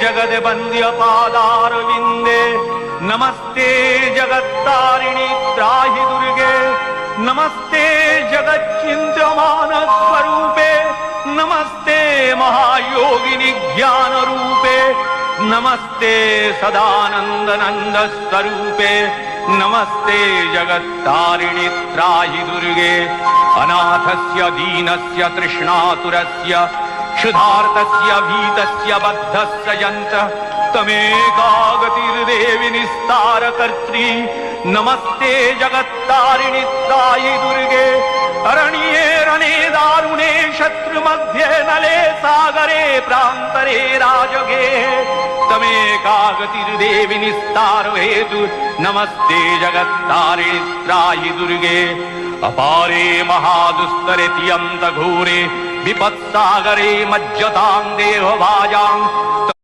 जगद्वन्द्य पादारविन्दे नमस्ते जगत्तारिणि त्राहि दुर्गे नमस्ते जगच्चिन्त्यमान स्वरूपे नमस्ते महायोगिनि ज्ञान रूपे नमस्ते सदानंद नंद स्वरूपे नमस्ते जगत्तारिणि त्राहि दुर्गे अनाथस्य दीनस्य तृष्णातुरस्य क्षुधार्तस्य भीतस्य बद्धस्य यन्त्रः तमेका गतिर्देवि निस्तारकर्त्री नमस्ते जगत्तारिणि त्राहि दुर्गे अरण्ये रणे दारुणे शत्रुमध्ये नले सागरे प्रान्तरे राजगे तमेका गतिर्देवि निस्तार हेतु नमस्ते जगत्तारिणि त्राहि दुर्गे अपारे महादुस्तरे तियन्त घोरे विपत्सागरे मज्जतां देहभाजां